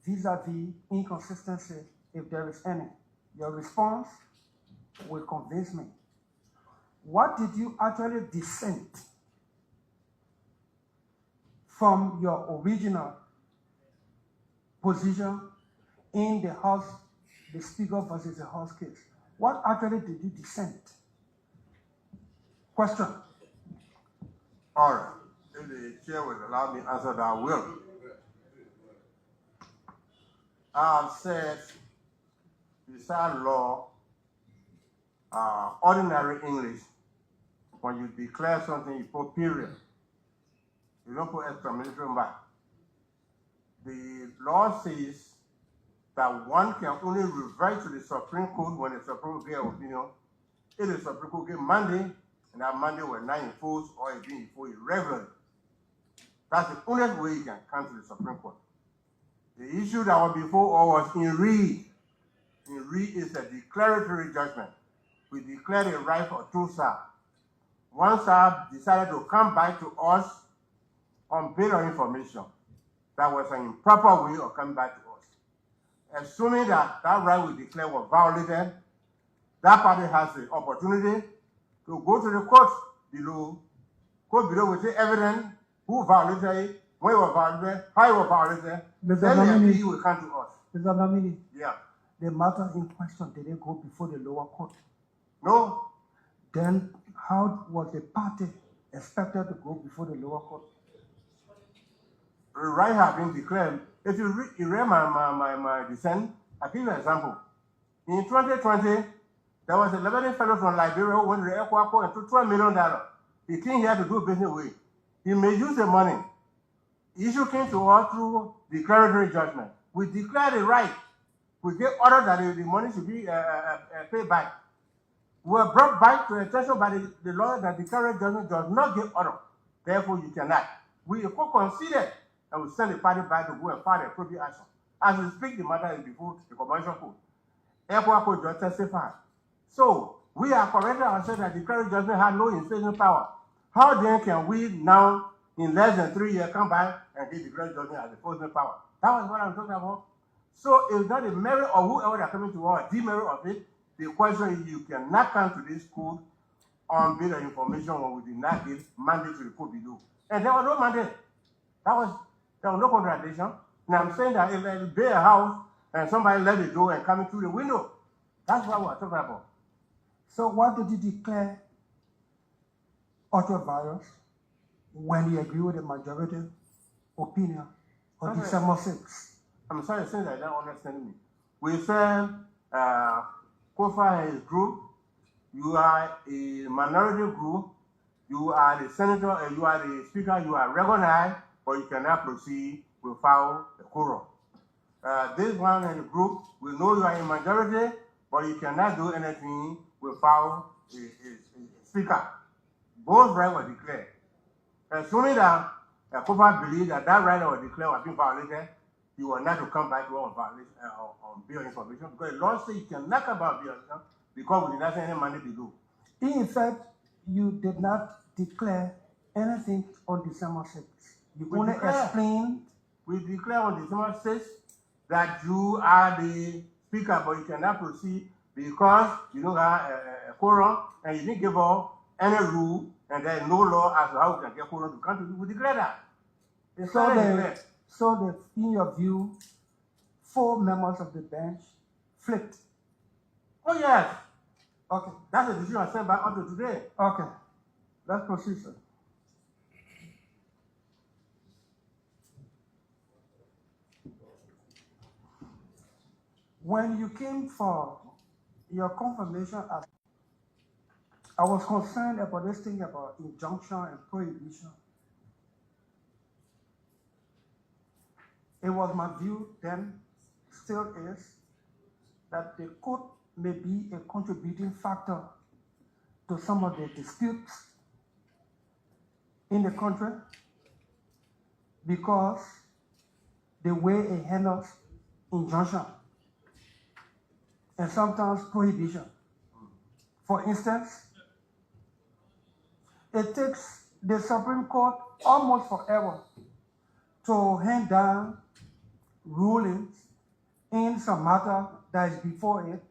vis-a-vis inconsistency, if there is any. Your response will convince me. What did you actually dissent from your original position in the House, the Speaker versus the House case? What actually did you dissent? Question. All right. If the chair would allow me to answer that, I will. I have said, beside law, ordinary English, when you declare something, you put period. You don't put exclamation mark. The law says that one can only revert to the Supreme Court when the Supreme Court gets opinion. If the Supreme Court gets Monday, and that Monday was not enforced or it being enforced irregularly, that's the only way you can come to the Supreme Court. The issue that was before all was in Reed. In Reed is a declaratory judgment. We declared a right for two side. One side decided to come back to us on bail of information. That was an improper way of coming back to us. Assuming that that right we declared was violated, that party has the opportunity to go to the court below. Court below will take evidence who violated it, when it was violated, how it was violated. Then the appeal will come to us. Mr. Nominee, yeah. The matter in question, did it go before the lower court? No. Then how was the party expected to go before the lower court? The right have been declared. If you read my dissent, I'll give you an example. In 2020, there was a Lebanese fellow from Liberia who went to the airport and took $12 million. He came here to do business with. He may use the money. The issue came to us through declaratory judgment. We declared the right. We gave order that the money should be paid back. We were brought back to attention by the law that declaratory judgment does not give order. Therefore, you cannot. We considered and we send the party back to go and file the appropriate action. As we speak, the matter is before the Convention Court. Airport Court just testified. So, we are correcting ourselves that declaratory judgment had no enforcement power. How then can we now, in less than 3 years, come back and give declaratory judgment as enforcement power? That was what I'm talking about. So, it's not the merit of whoever that coming to us, the merit of it. The question is you cannot come to this court on bail of information when we did not give mandate to the court below. And there was no mandate. There was no contradiction. And I'm saying that if they build a house and somebody let it go and coming through the window, that's what we're talking about. So what did you declare ultra-virus when you agree with the majority opinion on December 6th? I'm sorry, saying that I don't understand me. We said, Kofa and his group, you are a minority group, you are the senator, you are the speaker, you are recognized, but you cannot proceed without a quorum. This one in the group, we know you are a majority, but you cannot do anything without a speaker. Both rights were declared. Assuming that Kofa believed that that right was declared was being violated, you were not to come back to on bail information because the law says you cannot come back on bail because we did not send any money below. In fact, you did not declare anything on December 6th. You only explained. We declare on December 6th that you are the speaker, but you cannot proceed because you don't have a quorum and you didn't give up any rule and there is no law as to how we can get quorum to come to. We declare that. So in your view, 4 members of the bench flipped. Oh, yes. Okay. That's the decision I sent back up to today. Okay. Let's proceed, sir. When you came for your confirmation, I was concerned about this thing about injunction and prohibition. It was my view then, still is, that the court may be a contributing factor to some of the disputes in the country because the way it handles injunction and sometimes prohibition. For instance, it takes the Supreme Court almost forever to hand down rulings in some matter that is before it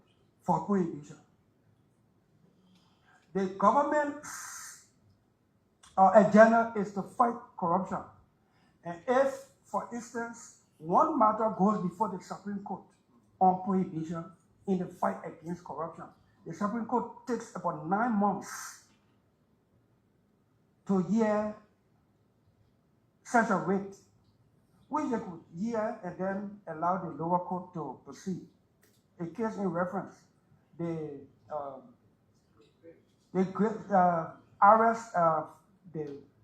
for prohibition. The government's agenda is to fight corruption. And if, for instance, one matter goes before the Supreme Court on prohibition in the fight against corruption, the Supreme Court takes about 9 months to hear such a writ, which they could hear and then allow the lower court to proceed. A case in reference, the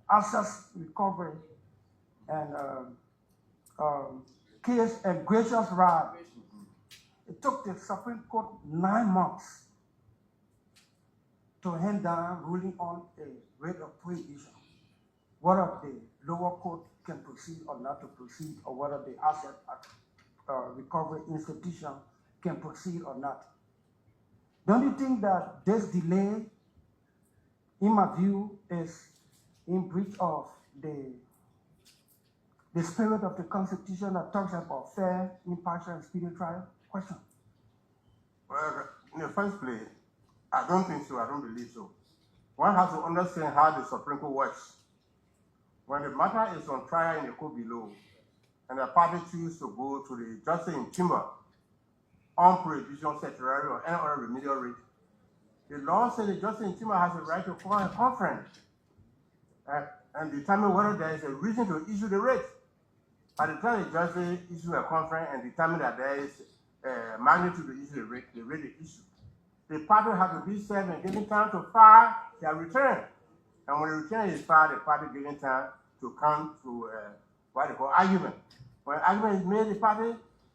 assets recovery and case and gracious ride. It took the Supreme Court 9 months to hand down ruling on a writ of prohibition. Whether the lower court can proceed or not to proceed, or whether the asset recovery institution can proceed or not. Don't you think that this delay, in my view, is in breach of the spirit of the Constitution that talks about fair, impartial, and speedy trial? Question. Well, in the first place, I don't think so. I don't believe so. One has to understand how the Supreme Court works. When the matter is on trial in the court below, and the party chooses to go to the justice in chamber on prohibition, certiorari, or any other remedial writ, the law says the justice in chamber has the right to call a conference and determine whether there is a reason to issue the writ. By the time the justice issues a conference and determine that there is magnitude to issue the writ is issued, the party has to be served and given time to file their return. And when the return is filed, the party given time to come to what they call argument. When argument is made,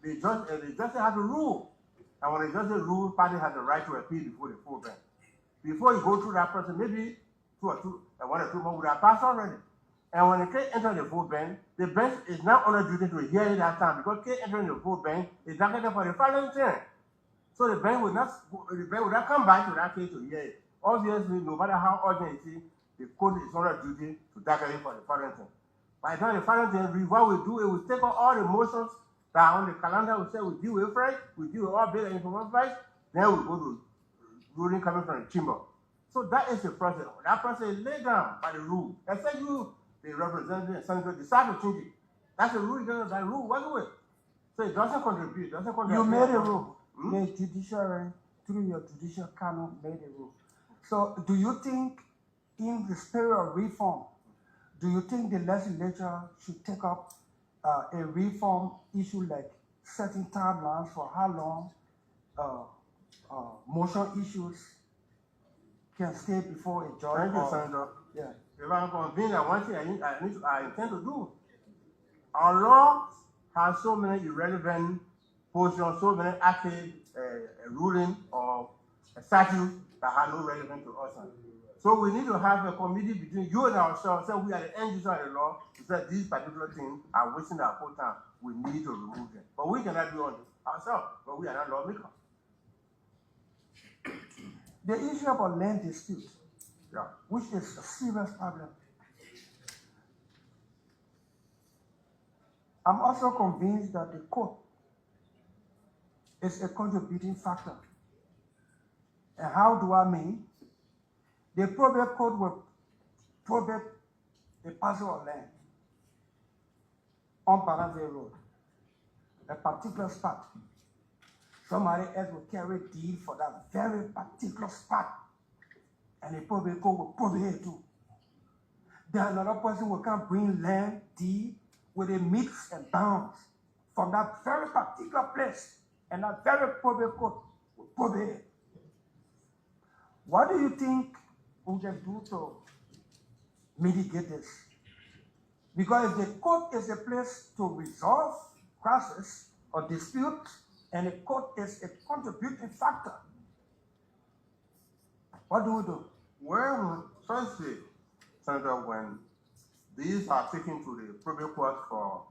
the justice has to rule. And when the justice rules, the party has the right to appeal before the full bench. Before you go through that process, maybe one or two more would have passed already. And when the case enters the full bench, the bench is not on duty to hear it that time, because case entering the full bench is targeted for the following term. So the bench will not come back to that case to hear it. Obviously, no matter how urgent it is, the court is on duty to target it for the following term. By the time the following term, what we do is we take out all the motions that are on the calendar. We say we deal with first, we deal with all bill and information first, then we go to ruling coming from the chamber. So that is the process. That process is laid down by the rule. Except you, the representative and senator, decide to change it. That's the rule. That rule was away. So it doesn't contribute. You made a rule. The judiciary, through your judicial canon, made a rule. So do you think, in the spirit of reform, do you think the legislature should take up a reform issue, like setting timelines for how long motion issues can stay before a judge? Thank you, Senator. Yeah. If I'm convinced that one thing I intend to do, our law has so many irrelevant portions, so many active ruling or statutes that have no relevance to us. So we need to have a committee between you and ourselves. So we are the end user of the law. To say these particular things are wasting our full time. We need to remove them. But we cannot do it ourselves. But we are not lawmakers. The issue about land dispute, Yeah. which is a serious problem. I'm also convinced that the court is a contributing factor. And how do I mean? The probate court will probate a parcel of land on Paranville Road, a particular spot. Somebody else will carry a deed for that very particular spot, and the probate court will probate it too. Then another person will come bring land deed with a meets and bounds from that very particular place, and that very probate court will probate it. What do you think we can do to mitigate this? Because if the court is a place to resolve crisis or dispute, and the court is a contributing factor, what do we do? Well, firstly, Senator, when these are taken to the probate court for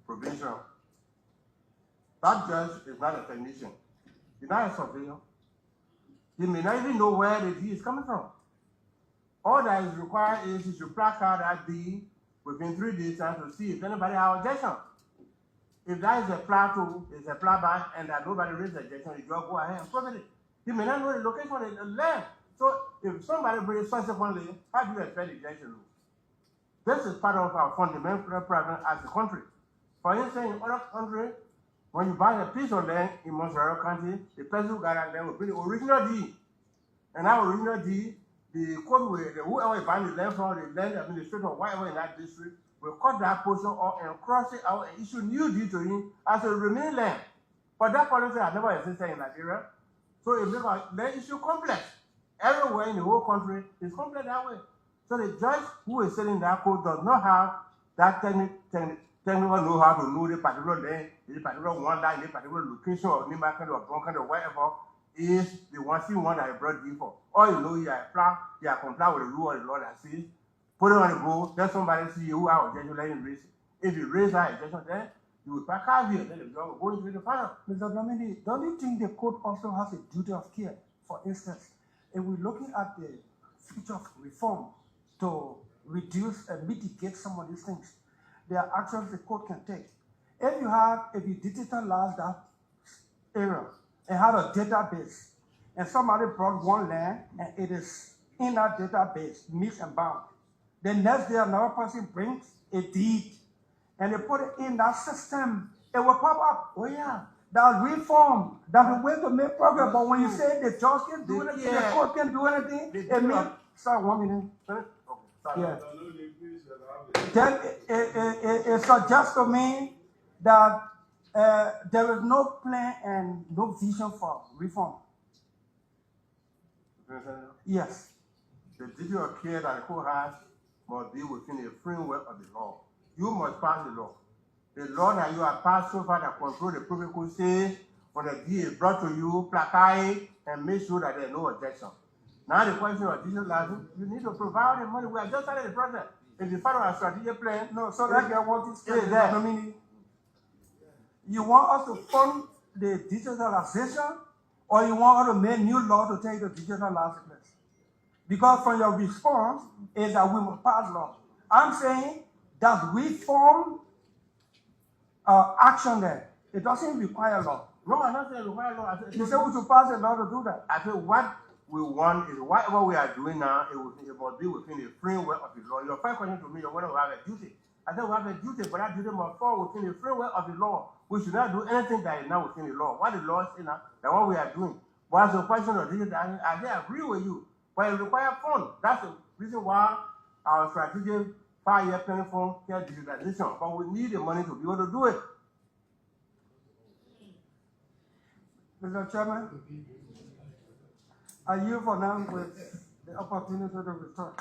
probation, that judge is not a technician. He's not a surveyor. He may not even know where the deed is coming from. All that is required is he should placard that deed within 3 days time to see if anybody has objection. If that is a plow tool, it's a plow by, and that nobody raises objection, you just go ahead and profit it. You may not know the location of the land. So if somebody brings subsequently, how do you expect objection? This is part of our fundamental problem as a country. For instance, in other countries, when you buy a piece of land in Montreal County, the person who got that land will bring the original deed. And that original deed, the court will, whoever is buying the land from, the land administrator or whatever in that district, will cut that portion off and cross it out and issue new deed to him as a remaining land. But that policy has never existed in Nigeria. So it makes our land issue complex. Everywhere in the whole country is complex that way. So the judge who is selling that court does not have that technical know-how to know the particular land, the particular one line, the particular location or name kind or bunker or whatever is the one that I brought in for. All you know, you apply, you comply with the rule of the law that says, put it on the board, let somebody see who our objection, let him raise it. If you raise that objection, then you will pack out here, then the judge will go into the final. Mr. Nominee, don't you think the court also has a duty of care? For instance, if we're looking at the future of reform to reduce and mitigate some of these things, there are actions the court can take. If you digitalize that area and have a database, and somebody brought one land and it is in that database, mixed and bound, the next day another person brings a deed and they put it in that system, it will pop up. Oh yeah, that's reform. That's the way to make progress. But when you say the judge can do anything, the court can do anything, it means, sorry, 1 minute. Yeah. Then it suggests to me that there is no plan and no vision for reform. Yes. The duty of care that the court has must be within the framework of the law. You must pass the law. The law that you have passed so far that control the public could say when the deed is brought to you, placate it, and make sure that there is no objection. Now the question of digitalizing, you need to provide the money. We have just started the process. If you follow our strategic plan, no, so like I want to say that, I mean, you want us to fund the digitalization, or you want us to make new law to take the digitalization? Because from your response is that we must pass law. I'm saying that we form action there. It doesn't require law. No, I'm not saying require law. You say we should pass a law to do that. I think what we want is whatever we are doing now, it must be within the framework of the law. Your first question to me is whether we have a duty. I said we have a duty, but that duty must fall within the framework of the law. We should not do anything that is not within the law. What the law is now, that what we are doing. But as a question of this, I agree with you. But it requires funds. That's the reason why our strategic 5-year planning fund can digitalization. But we need the money to be able to do it. Mr. Chairman, I yield for now with the opportunity to return.